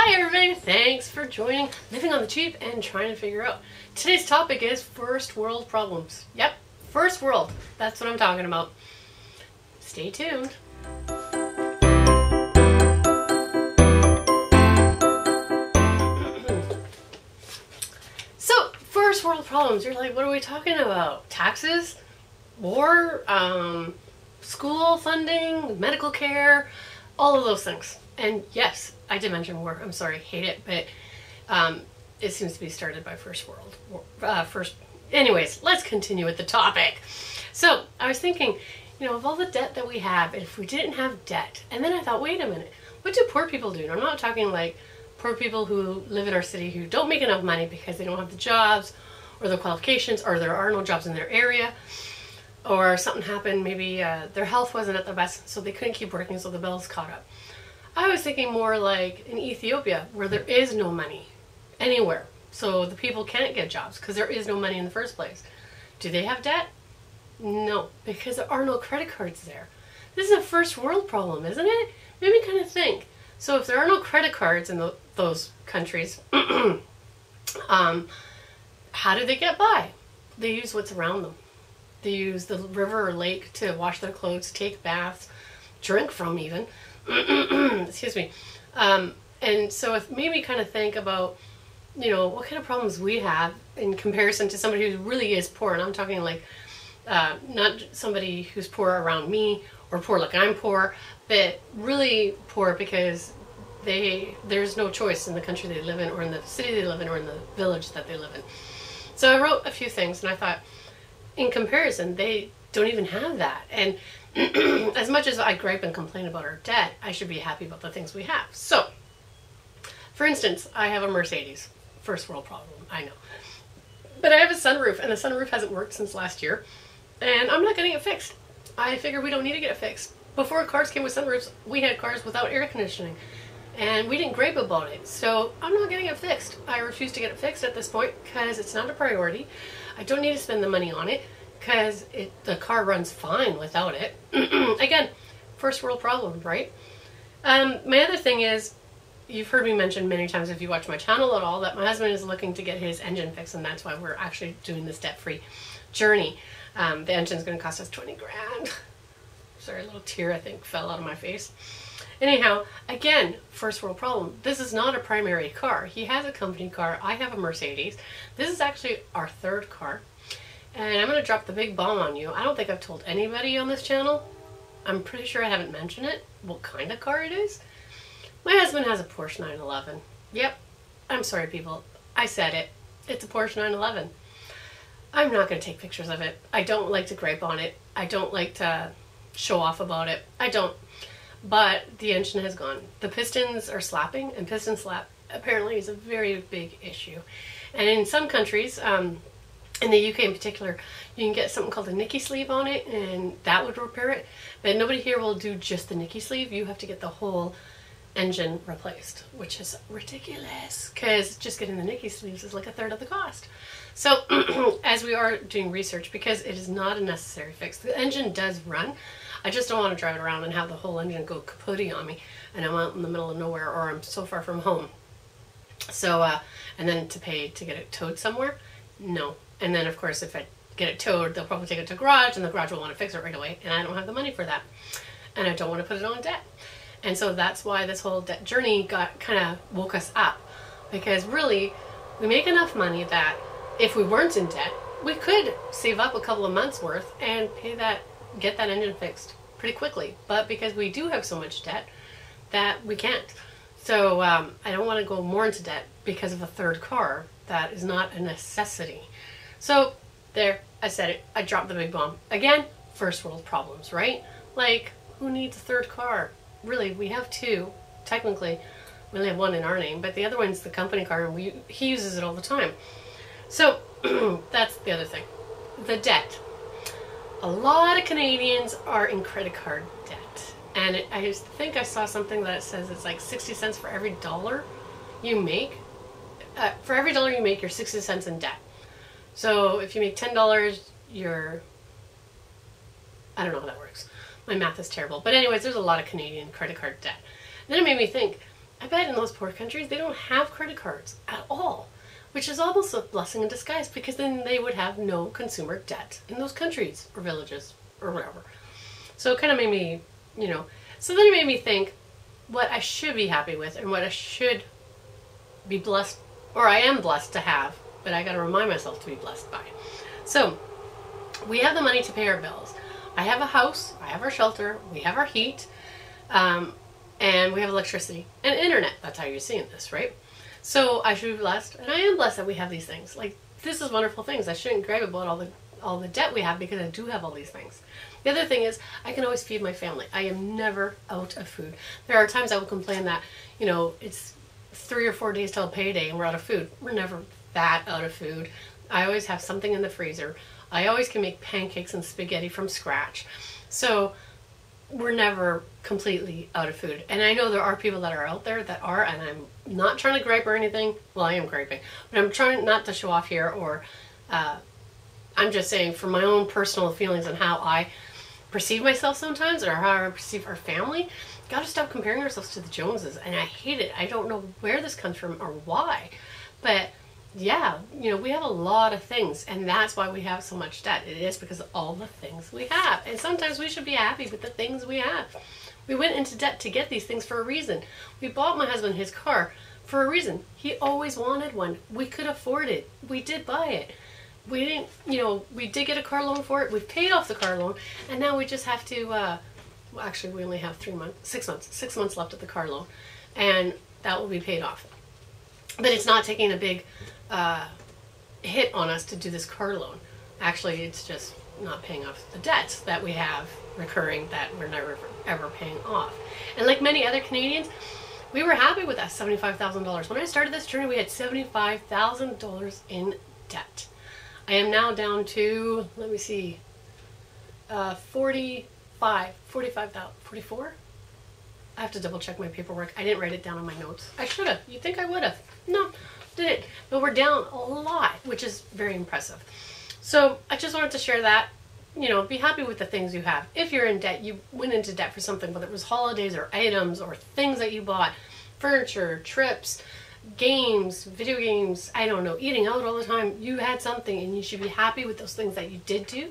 Hi everybody, thanks for joining Living on the Cheap and trying to figure out. Today's topic is first world problems. Yep, first world. That's what I'm talking about. Stay tuned. So, first world problems. You're like, what are we talking about? Taxes? War? School funding? Medical care? All of those things. And yes, I did mention war. I'm sorry, hate it, but it seems to be started by First World War. Anyways, let's continue with the topic. So I was thinking, of all the debt that we have, if we didn't have debt, and then I thought, wait a minute, what do poor people do? And I'm not talking like poor people who live in our city who don't make enough money because they don't have the jobs or the qualifications, or there are no jobs in their area, or something happened, maybe their health wasn't at the best, so they couldn't keep working, so the bills caught up. I was thinking more like in Ethiopia, where there is no money anywhere. So the people can't get jobs because there is no money in the first place. Do they have debt? No, because there are no credit cards there. This is a first world problem, isn't it? Made me kind of think. So if there are no credit cards in those countries, how do they get by? They use what's around them. They use the river or lake to wash their clothes, take baths, drink from even. Excuse me. And so it made me kind of think about, what kind of problems we have in comparison to somebody who really is poor. And I'm talking like, not somebody who's poor around me or poor like I'm poor, but really poor because there's no choice in the country they live in, or in the city they live in, or in the village that they live in. So I wrote a few things, and I thought, in comparison, they don't even have that. And as much as I gripe and complain about our debt, I should be happy about the things we have. So, for instance, I have a Mercedes. First world problem, I know. But I have a sunroof, and the sunroof hasn't worked since last year, and I'm not getting it fixed. I figure we don't need to get it fixed. Before cars came with sunroofs, we had cars without air conditioning, and we didn't gripe about it. So I'm not getting it fixed. I refuse to get it fixed at this point because it's not a priority. I don't need to spend the money on it, because the car runs fine without it. Again, first world problem, right? My other thing is, you've heard me mention many times if you watch my channel at all, that my husband is looking to get his engine fixed, and that's why we're actually doing this debt-free journey. The engine's going to cost us 20 grand. Sorry, a little tear I think fell out of my face. Anyhow, again, first world problem. This is not a primary car. He has a company car. I have a Mercedes. This is actually our third car. And I'm going to drop the big bomb on you. I don't think I've told anybody on this channel. I'm pretty sure I haven't mentioned it, what kind of car it is. My husband has a Porsche 911. Yep, I'm sorry people, I said it. It's a Porsche 911. I'm not going to take pictures of it. I don't like to gripe on it. I don't like to show off about it. I don't. But the engine has gone. The pistons are slapping, and piston slap apparently is a very big issue. And in some countries, in the UK in particular, you can get something called a Nicky sleeve on it, and that would repair it. But nobody here will do just the Nicky sleeve. You have to get the whole engine replaced, which is ridiculous, because just getting the Nicky sleeves is like a third of the cost. So as we are doing research, because it is not a necessary fix, the engine does run. I just don't want to drive it around and have the whole engine go kaputty on me, and I'm out in the middle of nowhere, or I'm so far from home. So, and then to pay to get it towed somewhere, no. And then, of course, if I get it towed, they'll probably take it to the garage, and the garage will want to fix it right away, and I don't have the money for that. And I don't want to put it on debt. And so that's why this whole debt journey kind of woke us up. Because really, we make enough money that if we weren't in debt, we could save up a couple of months' worth and get that engine fixed pretty quickly. But because we do have so much debt, that we can't. So I don't want to go more into debt because of a third car. That is not a necessity. So, there, I said it. I dropped the big bomb. Again, first world problems, right? Like, who needs a third car? Really, we have two. Technically, we only have one in our name, but the other one's the company car, and he uses it all the time. So, that's the other thing. The debt. A lot of Canadians are in credit card debt. And I think I saw something that says it's like 60 cents for every dollar you make. For every dollar you make, you're 60 cents in debt. So if you make $10, you're, I don't know how that works. My math is terrible. But anyways, there's a lot of Canadian credit card debt. And then it made me think, I bet in those poor countries they don't have credit cards at all, which is almost a blessing in disguise because then they would have no consumer debt in those countries or villages or whatever. So it kind of made me, so then it made me think what I should be happy with and what I should be blessed, or I am blessed to have, but I got to remind myself to be blessed by. So we have the money to pay our bills. I have a house, I have our shelter, we have our heat, and we have electricity and internet. That's how you're seeing this, right? So I should be blessed, and I am blessed that we have these things. Like, this is wonderful things. I shouldn't gripe about all the debt we have because I do have all these things. The other thing is I can always feed my family. I am never out of food. There are times I will complain that, it's 3 or 4 days till payday and we're out of food. We're never that out of food. I always have something in the freezer. I always can make pancakes and spaghetti from scratch. So we're never completely out of food. And I know there are people that are out there that are, and I'm not trying to gripe or anything. Well, I am griping, but I'm trying not to show off here, or I'm just saying from my own personal feelings and how I perceive myself sometimes, or how I perceive our family. Got to stop comparing ourselves to the Joneses, and I hate it. I don't know where this comes from or why, but yeah, we have a lot of things, and that's why we have so much debt. It is because of all the things we have, and sometimes we should be happy with the things we have. We went into debt to get these things for a reason. We bought my husband his car for a reason. He always wanted one. We could afford it. We did buy it. We didn't, we did get a car loan for it. We've paid off the car loan, and now we just have to, well, actually we only have 6 months left of the car loan, and that will be paid off. But it's not taking a big hit on us to do this car loan. Actually, it's just not paying off the debts that we have recurring that we're never ever paying off. And like many other Canadians, we were happy with that $75,000. When I started this journey, we had $75,000 in debt. I am now down to, let me see, 44? I have to double check my paperwork. I didn't write it down on my notes. I should have. You'd think I would have. No, didn't. But we're down a lot, which is very impressive. So I just wanted to share that. Be happy with the things you have. If you're in debt, you went into debt for something, whether it was holidays or items or things that you bought, furniture, trips, games, video games, I don't know, eating out all the time. You had something, and you should be happy with those things that you did do.